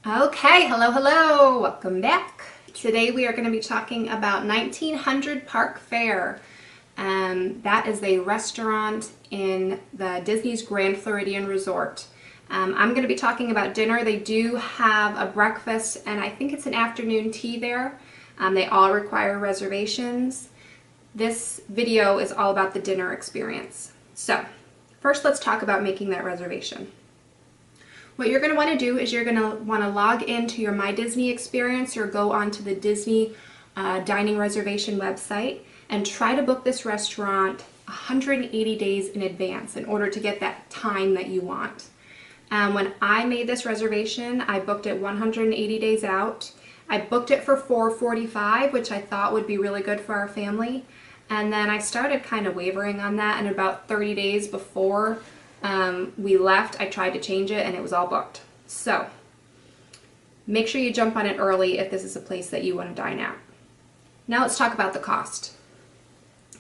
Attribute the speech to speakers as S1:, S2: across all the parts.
S1: Okay, hello, welcome back. Today we are going to be talking about 1900 Park Fare. That is a restaurant in the Disney's Grand Floridian Resort. I'm going to be talking about dinner. They do have a breakfast and I think it's an afternoon tea there. They all require reservations. This video is all about the dinner experience. So first let's talk about making that reservation. What you're going to want to do is you're going to want to log into your My Disney experience or go onto the Disney dining reservation website and try to book this restaurant 180 days in advance in order to get that time that you want. When I made this reservation, I booked it 180 days out. I booked it for 4:45, which I thought would be really good for our family. And then I started kind of wavering on that, and about 30 days before we left, I tried to change it and it was all booked. So make sure you jump on it early if this is a place that you want to dine at. Now let's talk about the cost.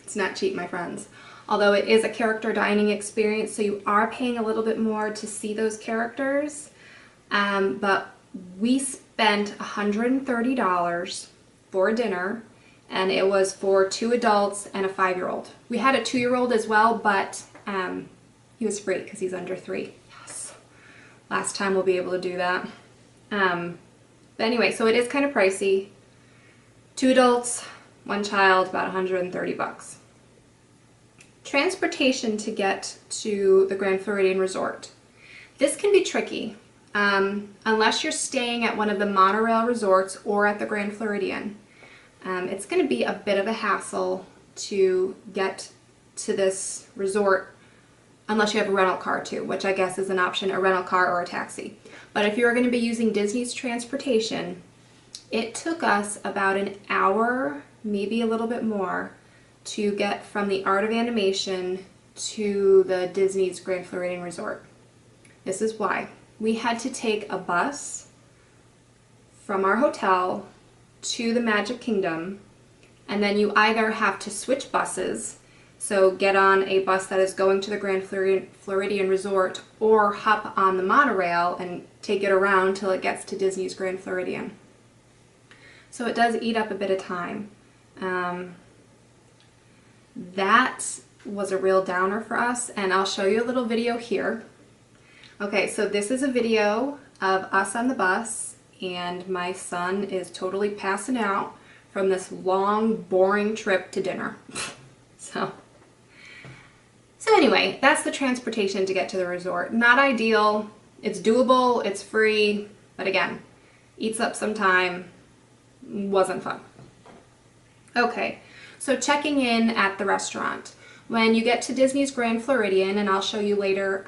S1: It's not cheap, my friends. Although it is a character dining experience, so you are paying a little bit more to see those characters. But we spent $130 for dinner, and it was for 2 adults and a 5-year-old. We had a 2-year-old as well, but he was free because he's under 3. Yes. Last time we'll be able to do that. But anyway, so it is kind of pricey. 2 adults, 1 child, about 130 bucks. Transportation to get to the Grand Floridian Resort. This can be tricky unless you're staying at one of the monorail resorts or at the Grand Floridian. It's going to be a bit of a hassle to get to this resort unless you have a rental car too, which I guess is an option, a rental car or a taxi. But if you're going to be using Disney's transportation, it took us about an hour, maybe a little bit more, to get from the Art of Animation to the Disney's Grand Floridian Resort. This is why. We had to take a bus from our hotel to the Magic Kingdom, and then you either have to switch buses, so get on a bus that is going to the Grand Floridian Resort, or hop on the monorail and take it around till it gets to Disney's Grand Floridian. So it does eat up a bit of time. That was a real downer for us, and I'll show you a little video here. Okay, so this is a video of us on the bus, and my son is totally passing out from this long, boring trip to dinner. So anyway, that's the transportation to get to the resort. Not ideal, it's doable, it's free, but again, eats up some time, wasn't fun. Okay, so checking in at the restaurant. When you get to Disney's Grand Floridian, and I'll show you later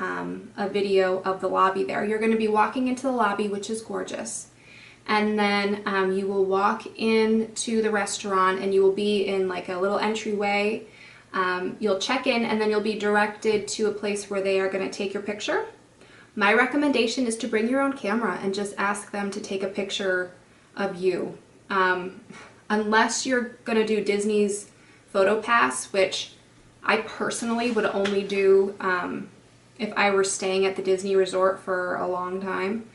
S1: a video of the lobby there, you're going to be walking into the lobby, which is gorgeous. And then you will walk into the restaurant and you will be in like a little entryway. You'll check in and then you'll be directed to a place where they are going to take your picture. My recommendation is to bring your own camera and just ask them to take a picture of you. Unless you're going to do Disney's Photo Pass, which I personally would only do if I were staying at the Disney Resort for a long time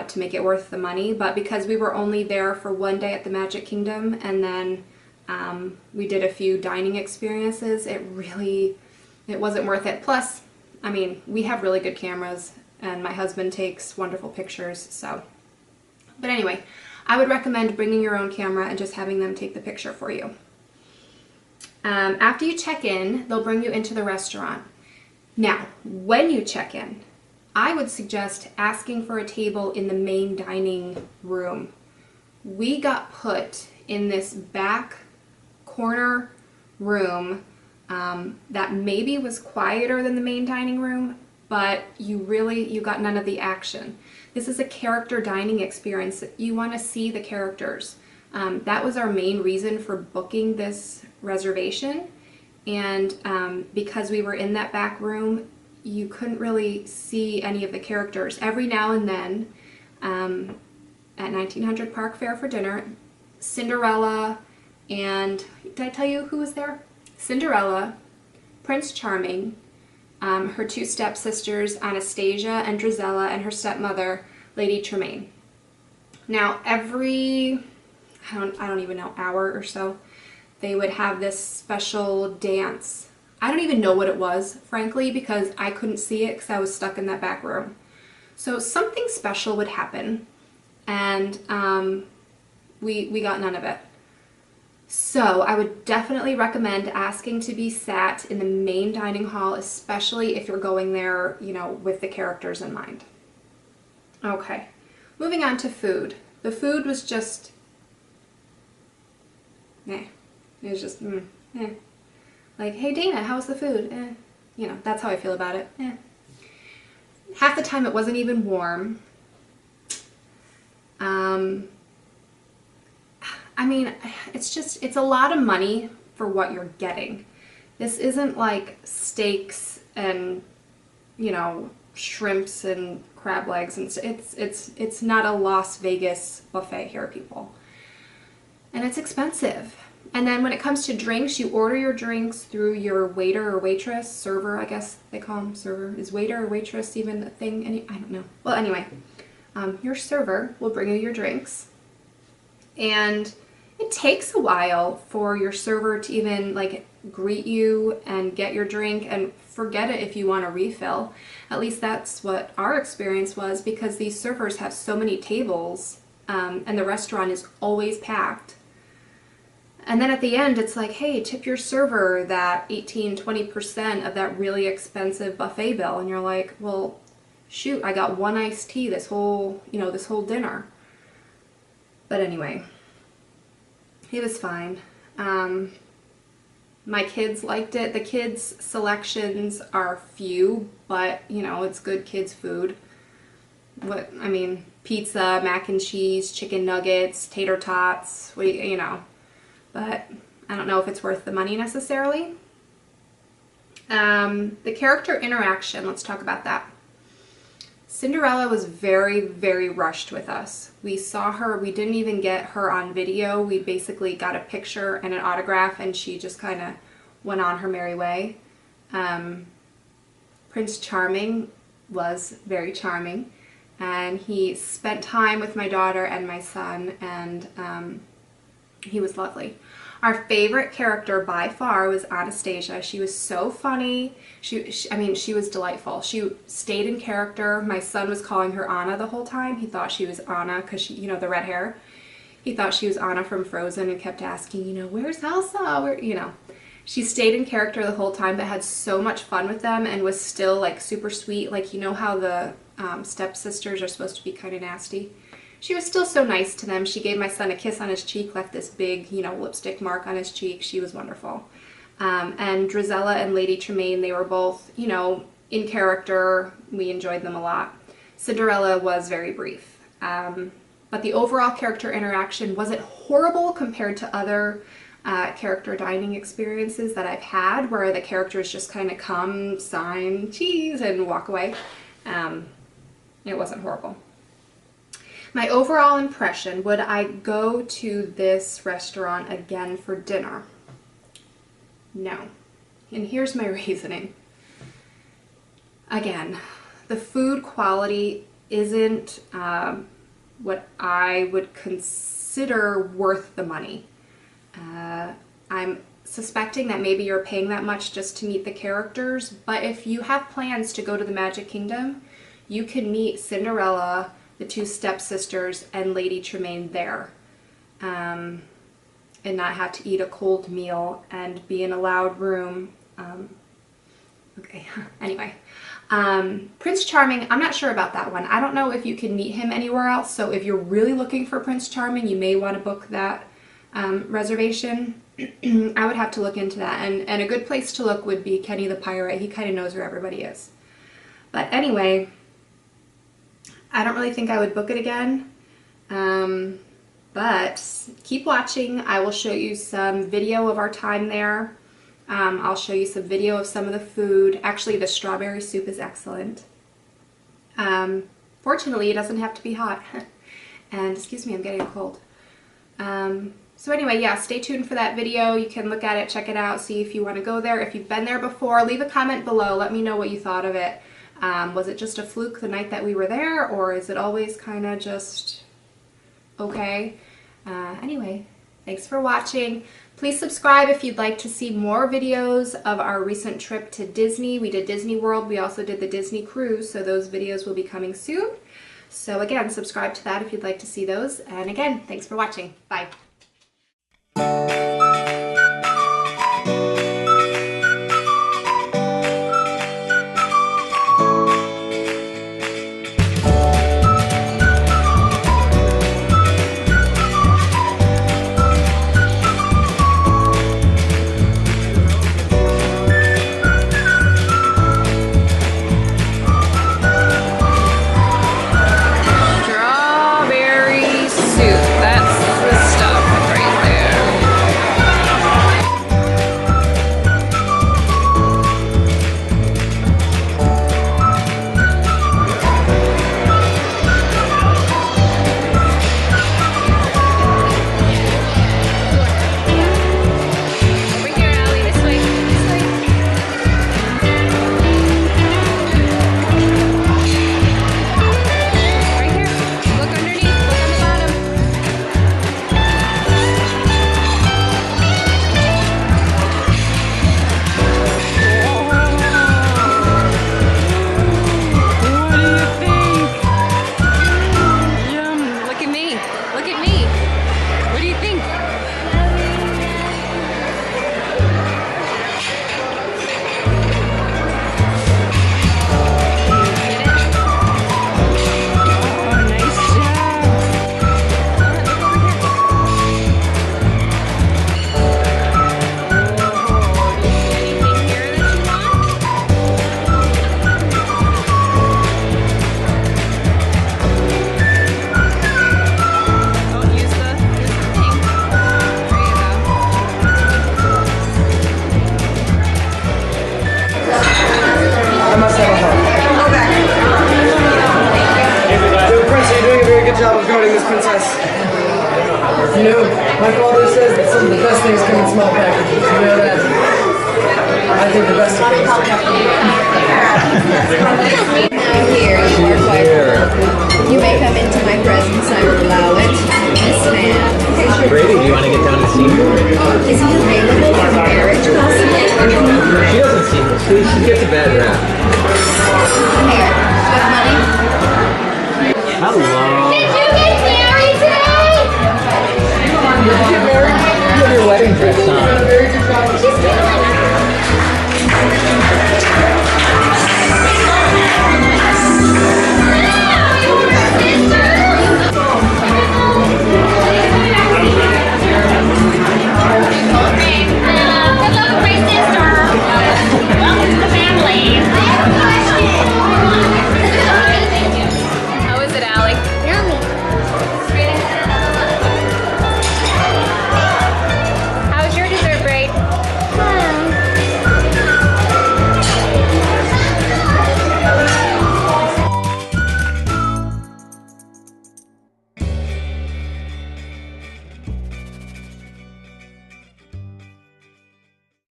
S1: to make it worth the money. But because we were only there for 1 day at the Magic Kingdom and then we did a few dining experiences, it wasn't worth it. Plus, I mean, we have really good cameras and my husband takes wonderful pictures, so. But anyway, I would recommend bringing your own camera and just having them take the picture for you. After you check in, they'll bring you into the restaurant. Now, when you check in, I would suggest asking for a table in the main dining room. We got put in this back corner room that maybe was quieter than the main dining room, but you got none of the action. This is a character dining experience. You want to see the characters. That was our main reason for booking this reservation, and because we were in that back room, you couldn't really see any of the characters. Every now and then, at 1900 Park Fare for dinner, Cinderella and, did I tell you who was there? Cinderella, Prince Charming, her 2 stepsisters, Anastasia and Drizella, and her stepmother, Lady Tremaine. Now every, I don't even know, hour or so, they would have this special dance. I don't even know what it was, frankly, because I couldn't see it because I was stuck in that back room. So something special would happen, and we got none of it. So I would definitely recommend asking to be sat in the main dining hall, especially if you're going there, you know, with the characters in mind. Okay, moving on to food. The food was just, eh. It was just, eh. Like, hey Dana, how's the food? Eh. You know, that's how I feel about it. Eh. Half the time it wasn't even warm. I mean, it's a lot of money for what you're getting. This isn't like steaks and, you know, shrimps and crab legs, and it's not a Las Vegas buffet here, people. And it's expensive. And then when it comes to drinks, you order your drinks through your waiter or waitress, server, I guess they call them server. Is waiter or waitress even a thing? I don't know. Well, anyway, your server will bring you your drinks. And it takes a while for your server to even like greet you and get your drink, and forget it if you want a refill. At least that's what our experience was, because these servers have so many tables, and the restaurant is always packed. And then at the end, it's like, hey, tip your server that 18–20% of that really expensive buffet bill. And you're like, well, shoot, I got one iced tea this whole dinner. But anyway, it was fine. My kids liked it. The kids' selections are few, but, you know, it's good kids' food. Pizza, mac and cheese, chicken nuggets, tater tots, you know. But I don't know if it's worth the money necessarily. The character interaction, let's talk about that. Cinderella was very, very rushed with us. We saw her, we didn't even get her on video. We basically got a picture and an autograph, and she just kind of went on her merry way. Prince Charming was very charming, and he spent time with my daughter and my son, and he was lovely. Our favorite character by far was Anastasia. She was so funny. She was delightful. She stayed in character. My son was calling her Anna the whole time. He thought she was Anna because she, you know, the red hair. He thought she was Anna from Frozen and kept asking, you know, where's Elsa? Where, you know. She stayed in character the whole time, but had so much fun with them and was still like super sweet. Like, you know how the stepsisters are supposed to be kind of nasty? She was still so nice to them. She gave my son a kiss on his cheek, left this big, you know, lipstick mark on his cheek. She was wonderful. And Drizella and Lady Tremaine, they were both, you know, in character. We enjoyed them a lot. Cinderella was very brief. But the overall character interaction wasn't horrible compared to other character dining experiences that I've had, where the characters just kind of come, sign, cheese, and walk away. It wasn't horrible. My overall impression, would I go to this restaurant again for dinner? No. And here's my reasoning. Again, the food quality isn't what I would consider worth the money. I'm suspecting that maybe you're paying that much just to meet the characters, but if you have plans to go to the Magic Kingdom, you can meet Cinderella, the two stepsisters, and Lady Tremaine there, and not have to eat a cold meal and be in a loud room. Okay, anyway. Prince Charming, I'm not sure about that one. I don't know if you can meet him anywhere else, so if you're really looking for Prince Charming, you may want to book that reservation. I would have to look into that, and a good place to look would be Kenny the Pirate. He kind of knows where everybody is. But anyway, I don't really think I would book it again, but keep watching. I will show you some video of our time there. I'll show you some video of some of the food. Actually, the strawberry soup is excellent. Fortunately, it doesn't have to be hot. And excuse me, I'm getting a cold. So anyway, yeah, stay tuned for that video. You can look at it, check it out, see if you want to go there. If you've been there before, leave a comment below. Let me know what you thought of it. Was it just a fluke the night that we were there, or is it always kind of just okay? Anyway, thanks for watching. Please subscribe if you'd like to see more videos of our recent trip to Disney. We did Disney World. We also did the Disney cruise, so those videos will be coming soon. So again, subscribe to that if you'd like to see those. And again, thanks for watching. Bye.
S2: You know, my father says that some of the best things come in small packages. You know that? I think the best of things.
S3: Now here, you are quite welcome. You may come into my presence.